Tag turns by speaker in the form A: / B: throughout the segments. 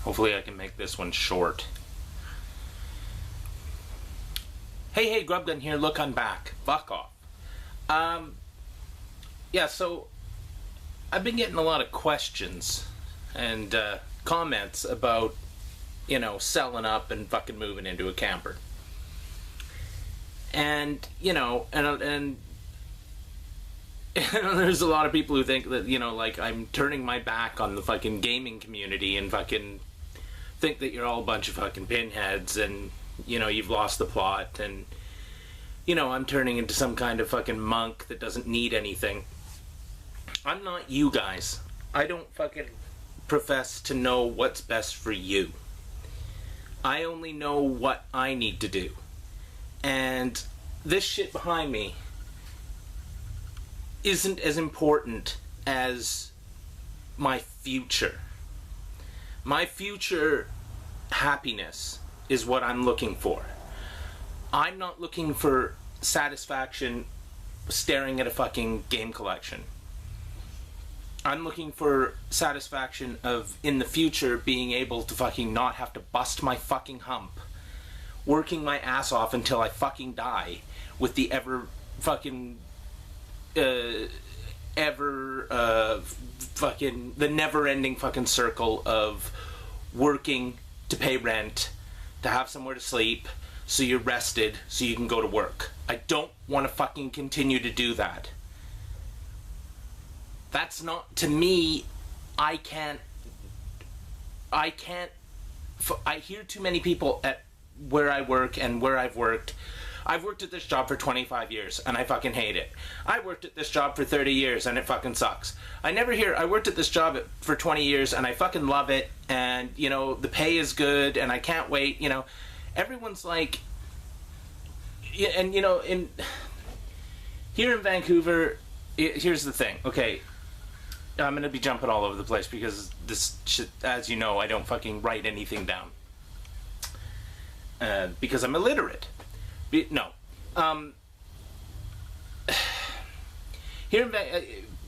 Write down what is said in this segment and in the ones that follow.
A: Hopefully I can make this one short. Hey, Grubgun here. Look, I'm back. Fuck off. Yeah, so I've been getting a lot of questions and comments about, you know, selling up and fucking moving into a camper. And, you know, and there's a lot of people who think that, you know, like, I'm turning my back on the fucking gaming community and fucking think that you're all a bunch of fucking pinheads and, you know, you've lost the plot and, you know, I'm turning into some kind of fucking monk that doesn't need anything. I'm not you guys. I don't fucking profess to know what's best for you. I only know what I need to do. And this shit behind me isn't as important as my future. My future happiness is what I'm looking for. I'm not looking for satisfaction staring at a fucking game collection. I'm looking for satisfaction of, in the future, being able to fucking not have to bust my fucking hump, working my ass off until I fucking die, with the fucking the never-ending fucking circle of working to pay rent, to have somewhere to sleep, so you're rested, so you can go to work. I don't want to fucking continue to do that. That's not, to me, I hear too many people at where I work and where I've worked. I've worked at this job for 25 years and I fucking hate it. I worked at this job for 30 years and it fucking sucks. I never hear, I worked at this job for 20 years and I fucking love it, and, you know, the pay is good and I can't wait, you know. Everyone's like, and, you know, here in Vancouver, here's the thing, okay, I'm going to be jumping all over the place because this shit, as you know, I don't fucking write anything down. Because I'm illiterate. No. Here,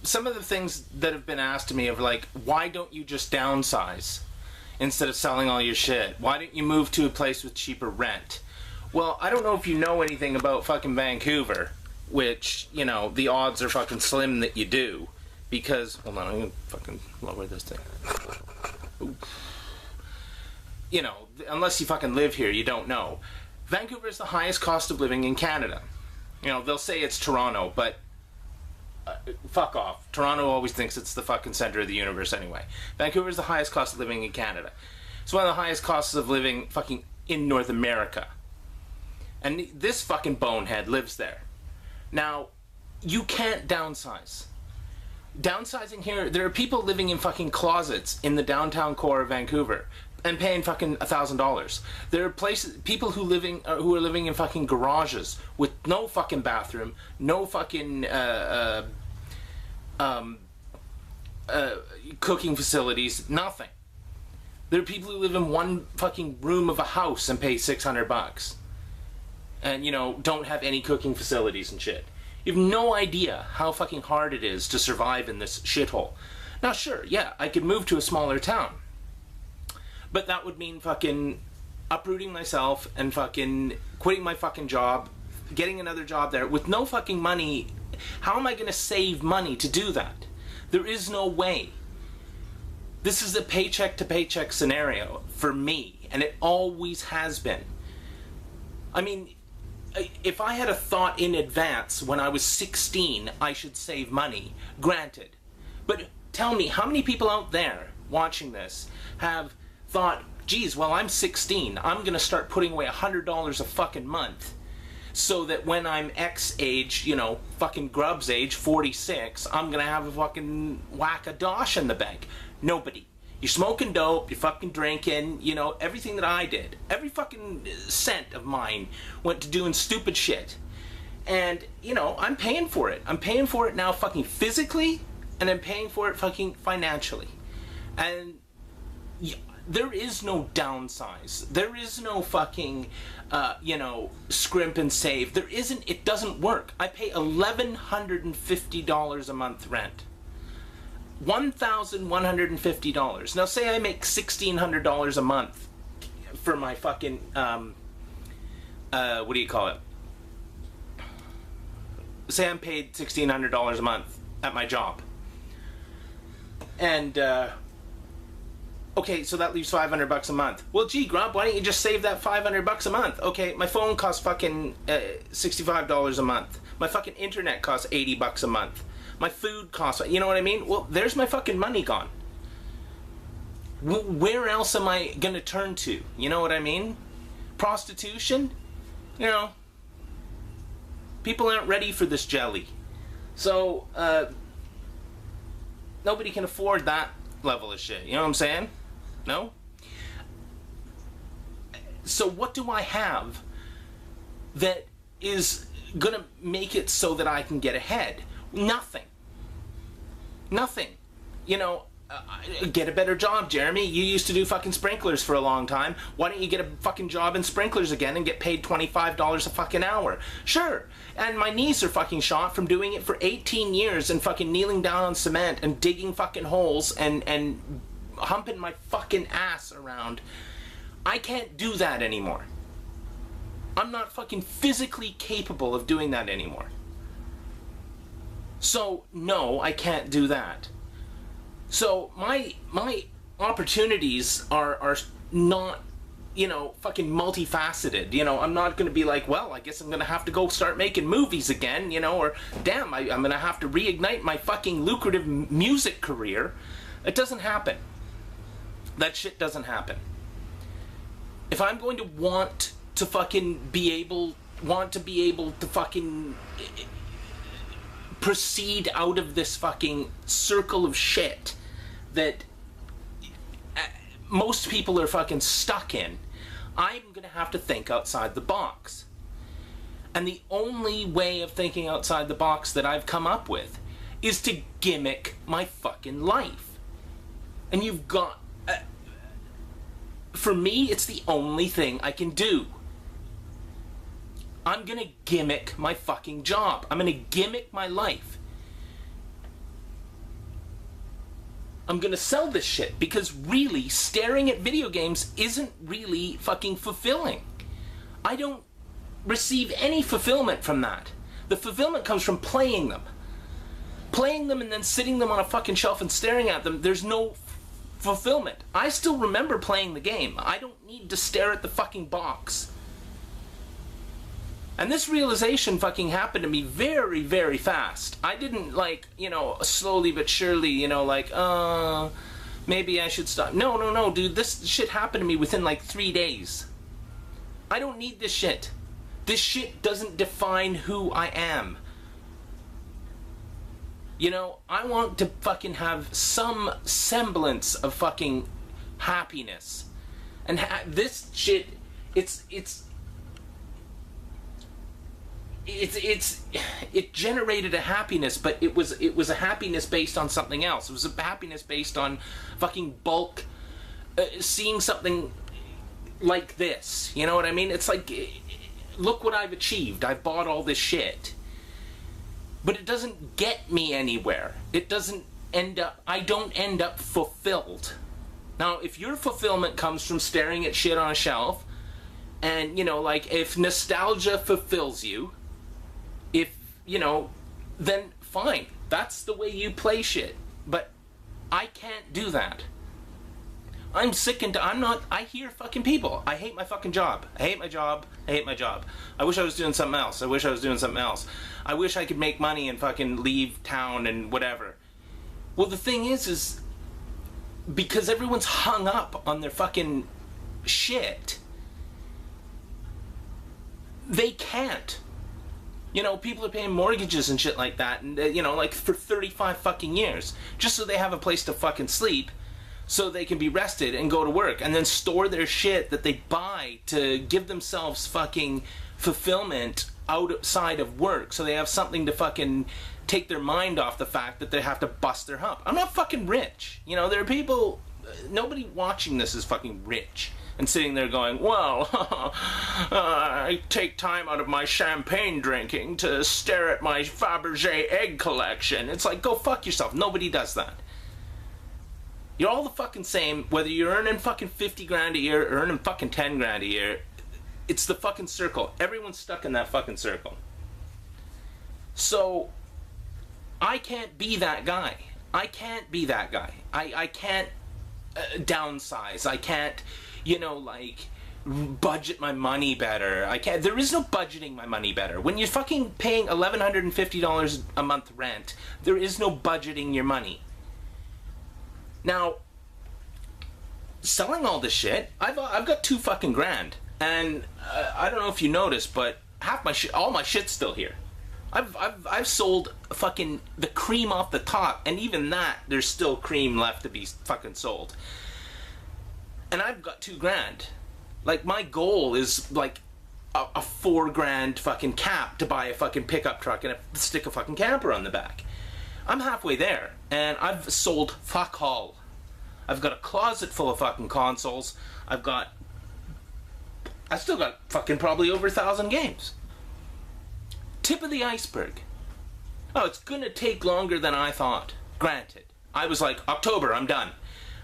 A: some of the things that have been asked to me are like, why don't you just downsize instead of selling all your shit? Why don't you move to a place with cheaper rent? Well, I don't know if you know anything about fucking Vancouver, which, you know, the odds are fucking slim that you do. Because, hold on, I'm gonna fucking lower this thing. Ooh. You know, unless you fucking live here, you don't know. Vancouver is the highest cost of living in Canada. You know, they'll say it's Toronto, but fuck off. Toronto always thinks it's the fucking center of the universe anyway. Vancouver is the highest cost of living in Canada. It's one of the highest costs of living fucking in North America. And this fucking bonehead lives there. Now, you can't downsize. Downsizing here, there are people living in fucking closets in the downtown core of Vancouver and paying fucking $1,000. There are people who are living in fucking garages with no fucking bathroom, no fucking cooking facilities, nothing. There are people who live in one fucking room of a house and pay $600, and, you know, don't have any cooking facilities and shit. You have no idea how fucking hard it is to survive in this shithole. Now, sure, yeah, I could move to a smaller town. But that would mean fucking uprooting myself and fucking quitting my fucking job, getting another job there with no fucking money. How am I going to save money to do that? There is no way. This is a paycheck to paycheck scenario for me, and it always has been. I mean, if I had a thought in advance when I was 16, I should save money, granted. But tell me, how many people out there watching this have thought, geez, well, I'm 16, I'm going to start putting away $100 a fucking month so that when I'm X age, you know, fucking Grub's age, 46, I'm going to have a fucking whack a dosh in the bank. Nobody. You're smoking dope, you're fucking drinking, you know, everything that I did. Every fucking cent of mine went to doing stupid shit. And, you know, I'm paying for it. I'm paying for it now fucking physically, and I'm paying for it fucking financially. And there is no downsize. There is no fucking, you know, scrimp and save. There isn't, it doesn't work. I pay $1,150 a month rent. $1,150. Now say I make $1,600 a month for my fucking, what do you call it? Say I'm paid $1,600 a month at my job. And, okay, so that leaves $500 a month. Well, gee, Grub, why don't you just save that $500 a month? Okay, my phone costs fucking $65 a month. My fucking internet costs $80 a month. My food costs, you know what I mean? Well, there's my fucking money gone. Where else am I gonna turn to? You know what I mean? Prostitution? You know, people aren't ready for this jelly. So, nobody can afford that level of shit. You know what I'm saying? No? So what do I have that is gonna make it so that I can get ahead? Nothing. Nothing. You know, get a better job, Jeremy. You used to do fucking sprinklers for a long time. Why don't you get a fucking job in sprinklers again and get paid $25 a fucking hour? Sure. And my knees are fucking shot from doing it for 18 years and fucking kneeling down on cement and digging fucking holes and humping my fucking ass around. I can't do that anymore. I'm not fucking physically capable of doing that anymore. So, no, I can't do that. So, my opportunities are not, you know, fucking multifaceted. You know, I'm not going to be like, well, I guess I'm going to have to go start making movies again, you know, or, damn, I'm going to have to reignite my fucking lucrative music career. It doesn't happen. That shit doesn't happen. If I'm going to want to fucking be able to fucking proceed out of this fucking circle of shit that most people are fucking stuck in, I'm gonna have to think outside the box. And the only way of thinking outside the box that I've come up with is to gimmick my fucking life. And you've got... for me, it's the only thing I can do. I'm gonna gimmick my fucking job. I'm gonna gimmick my life. I'm gonna sell this shit because really, staring at video games isn't really fucking fulfilling. I don't receive any fulfillment from that. The fulfillment comes from playing them. Playing them and then sitting them on a fucking shelf and staring at them, there's no fulfillment. I still remember playing the game. I don't need to stare at the fucking box. And this realization fucking happened to me very, very fast. I didn't, like, you know, slowly but surely, you know, like, maybe I should stop. No, dude, this shit happened to me within, like, 3 days. I don't need this shit. This shit doesn't define who I am. You know, I want to fucking have some semblance of fucking happiness. And this shit, it generated a happiness, but it was a happiness based on something else. It was a happiness based on fucking bulk, seeing something like this. You know what I mean? It's like, look what I've achieved. I bought all this shit. But it doesn't get me anywhere. It doesn't end up, I don't end up fulfilled. Now, if your fulfillment comes from staring at shit on a shelf, and, you know, like, if nostalgia fulfills you, if, you know, then fine. That's the way you play shit. But I can't do that. I'm sick and I hear fucking people. I hate my fucking job. I hate my job. I hate my job. I wish I was doing something else. I wish I was doing something else. I wish I could make money and fucking leave town and whatever. Well, the thing is because everyone's hung up on their fucking shit, they can't. You know, people are paying mortgages and shit like that, and, you know, like, for 35 fucking years, just so they have a place to fucking sleep, so they can be rested and go to work, and then store their shit that they buy to give themselves fucking fulfillment outside of work, so they have something to fucking take their mind off the fact that they have to bust their hump. I'm not fucking rich. You know, there are people, nobody watching this is fucking rich and sitting there going, well, I take time out of my champagne drinking to stare at my Fabergé egg collection. It's like, go fuck yourself. Nobody does that. You're all the fucking same, whether you're earning fucking 50 grand a year or earning fucking 10 grand a year. It's the fucking circle. Everyone's stuck in that fucking circle. So, I can't be that guy. I can't be that guy. I can't downsize. I can't, budget my money better. I can't. There is no budgeting my money better. When you're fucking paying $1,150 a month rent, there is no budgeting your money. Now, selling all this shit, I've got $2 fucking grand, and I don't know if you noticed, but all my shit's still here. I've sold fucking the cream off the top, and even that, there's still cream left to be fucking sold. And I've got $2 grand. Like, my goal is like a $4 grand fucking cap to buy a fucking pickup truck and stick a fucking camper on the back. I'm halfway there, and I've sold fuck all. I've got a closet full of fucking consoles. I still got fucking probably over 1,000 games. Tip of the iceberg. Oh, it's gonna take longer than I thought. Granted. I was like, October, I'm done.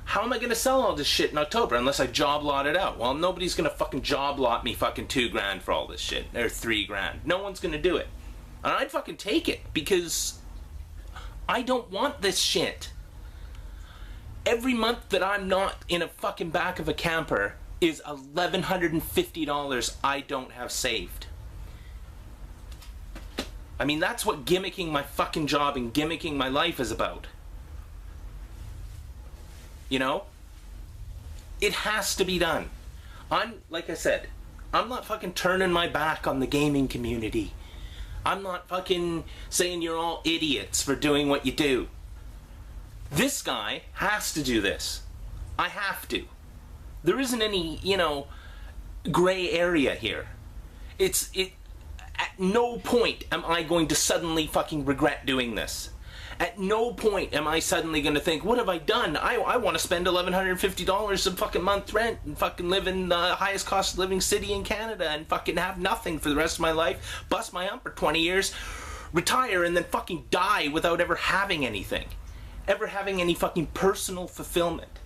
A: How am I gonna sell all this shit in October unless I job lot it out? Well, nobody's gonna fucking job lot me fucking $2 grand for all this shit. Or $3 grand. No one's gonna do it. And I'd fucking take it because I don't want this shit. Every month that I'm not in a fucking back of a camper is $1,150 I don't have saved. I mean, that's what gimmicking my fucking job and gimmicking my life is about. You know? It has to be done. Like I said, I'm not fucking turning my back on the gaming community. I'm not fucking saying you're all idiots for doing what you do. This guy has to do this. I have to. There isn't any, gray area here. At no point am I going to suddenly fucking regret doing this. At no point am I suddenly going to think, what have I done? I want to spend $1,150 a fucking month rent and fucking live in the highest cost of living city in Canada and fucking have nothing for the rest of my life, bust my hump for 20 years, retire, and then fucking die without ever having anything. Ever having any fucking personal fulfillment.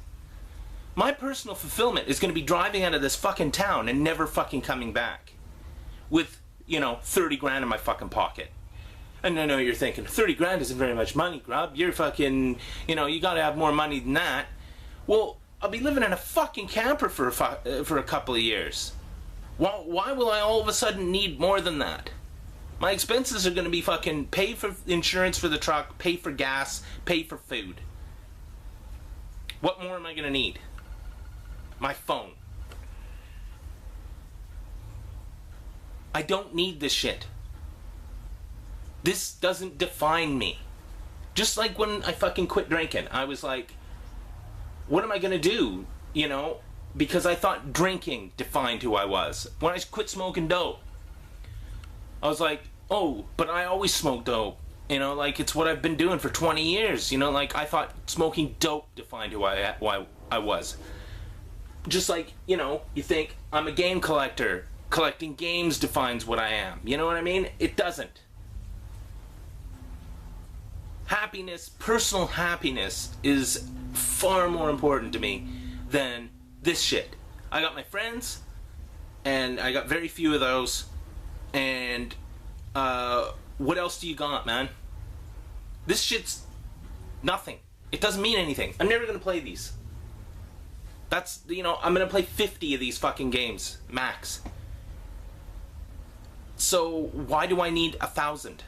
A: My personal fulfillment is going to be driving out of this fucking town and never fucking coming back. With, 30 grand in my fucking pocket. And I know you're thinking, 30 grand isn't very much money, Grub. You're fucking, you gotta have more money than that. Well, I'll be living in a fucking camper for a couple of years. Why will I all of a sudden need more than that? My expenses are gonna be fucking pay for insurance for the truck, pay for gas, pay for food. What more am I gonna need? My phone. I don't need this shit. This doesn't define me. Just like when I fucking quit drinking. I was like, what am I gonna do? Because I thought drinking defined who I was. When I quit smoking dope, I was like, oh, but I always smoked dope. It's what I've been doing for 20 years. I thought smoking dope defined who I was. Just like, you think I'm a game collector. Collecting games defines what I am. You know what I mean? It doesn't. Happiness, personal happiness, is far more important to me than this shit. I got my friends, and I got very few of those, and what else do you got, man? This shit's nothing. It doesn't mean anything. I'm never gonna play these. That's, I'm gonna play 50 of these fucking games, max. So why do I need 1,000?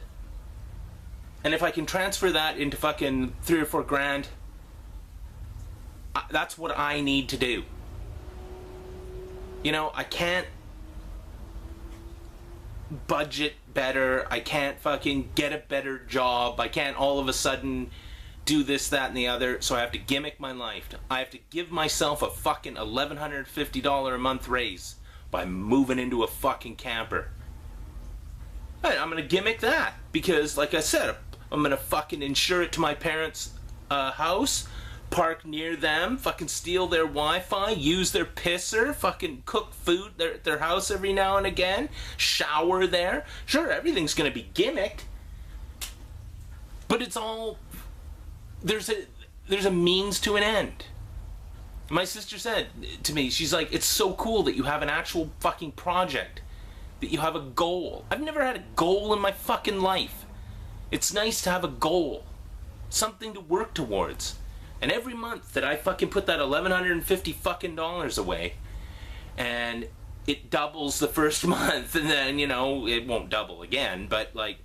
A: And if I can transfer that into fucking 3 or 4 grand, that's what I need to do. I can't budget better. I can't fucking get a better job. I can't all of a sudden do this, that, and the other. So I have to gimmick my life. I have to give myself a fucking $1,150 a month raise by moving into a fucking camper. I'm gonna gimmick that because, like I said, I'm gonna fucking insure it to my parents' house, park near them, fucking steal their Wi-Fi, use their pisser, fucking cook food at their house every now and again, shower there. Sure, everything's gonna be gimmicked, but it's all there's a means to an end. My sister said to me, she's like, it's so cool that you have an actual fucking project, that you have a goal. I've never had a goal in my fucking life. It's nice to have a goal, something to work towards. And every month that I fucking put that $1,150 fucking dollars away, and it doubles the first month, and then, you know, it won't double again, but like,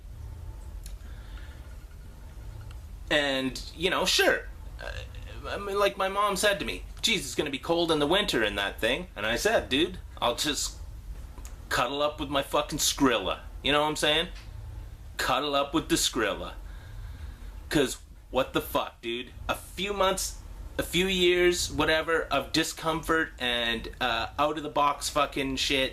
A: and, you know, sure. I mean, like my mom said to me, geez, it's going to be cold in the winter in that thing. And I said, dude, I'll just cuddle up with my fucking Skrilla. You know what I'm saying? Cuddle up with the Skrilla. Because what the fuck, dude? A few months, a few years, whatever, of discomfort and out-of-the-box fucking shit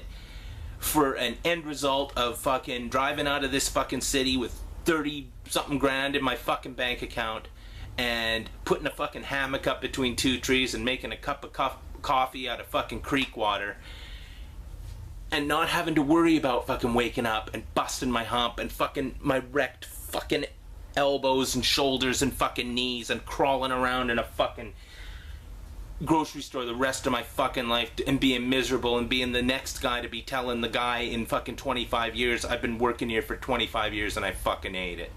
A: for an end result of fucking driving out of this fucking city with 30-something grand in my fucking bank account, and putting a fucking hammock up between two trees and making a cup of coffee out of fucking creek water, and not having to worry about fucking waking up and busting my hump and fucking my wrecked fucking elbows and shoulders and fucking knees and crawling around in a fucking grocery store the rest of my fucking life and being miserable and being the next guy to be telling the guy in fucking 25 years, I've been working here for 25 years and I fucking hate it.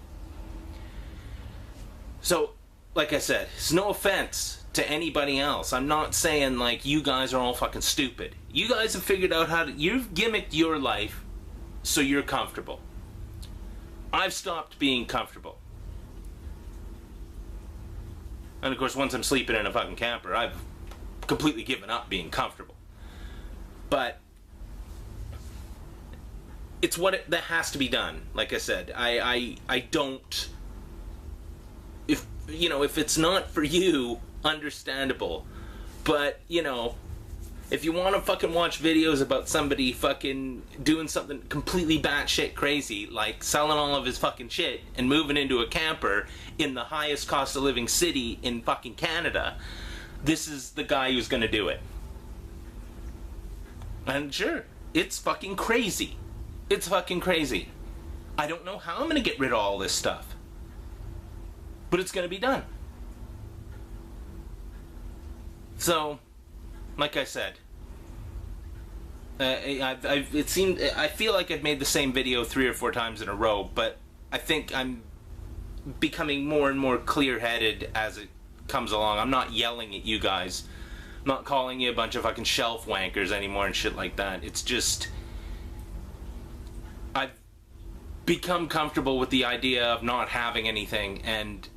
A: So, like I said, it's no offense to anybody else. I'm not saying, like, you guys are all fucking stupid. You guys have figured out how to... You've gimmicked your life so you're comfortable. I've stopped being comfortable. And, of course, once I'm sleeping in a fucking camper, I've completely given up being comfortable. But it's that has to be done. Like I said, I don't... If, you know, if it's not for you, understandable. But, you know, if you want to fucking watch videos about somebody fucking doing something completely batshit crazy, like selling all of his fucking shit and moving into a camper in the highest cost of living city in fucking Canada, this is the guy who's gonna do it. And sure, it's fucking crazy. It's fucking crazy. I don't know how I'm gonna get rid of all this stuff. But it's gonna be done. So, like I said, I feel like I've made the same video 3 or 4 times in a row, but I think I'm becoming more and more clear-headed as it comes along. I'm not yelling at you guys. I'm not calling you a bunch of fucking shelf wankers anymore and shit like that. It's just... I've become comfortable with the idea of not having anything and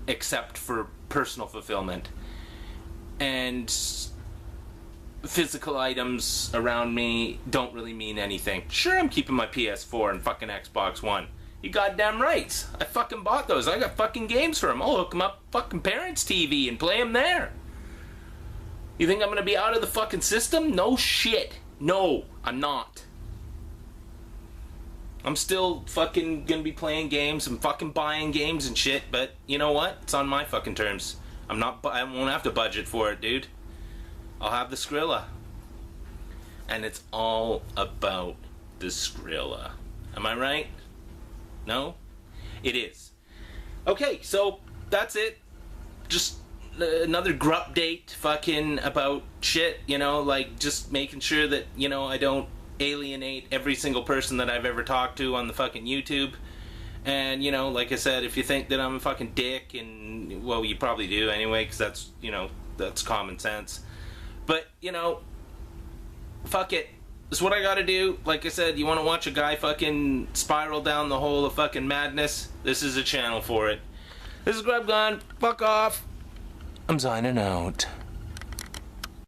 A: except for personal fulfillment. And physical items around me don't really mean anything. Sure, I'm keeping my PS4 and fucking Xbox One. You goddamn right. I fucking bought those. I got fucking games for them. I'll hook them up fucking parents' TV and play them there. You think I'm gonna be out of the fucking system? No shit. No, I'm not. I'm still fucking gonna be playing games and fucking buying games and shit, but you know what? It's on my fucking terms. I won't have to budget for it, dude. I'll have the Skrilla. And it's all about the Skrilla. Am I right? No? It is. Okay, so that's it. Just another Grupdate fucking about shit, you know, like just making sure that, you know, I don't alienate every single person that I've ever talked to on the fucking YouTube. And, you know, like I said, if you think that I'm a fucking dick, and, well, you probably do anyway, because that's, you know, that's common sense. But, you know, fuck it. This is what I gotta do. Like I said, you want to watch a guy fucking spiral down the hole of fucking madness? This is a channel for it. This is Grub Gun. Fuck off. I'm signing out.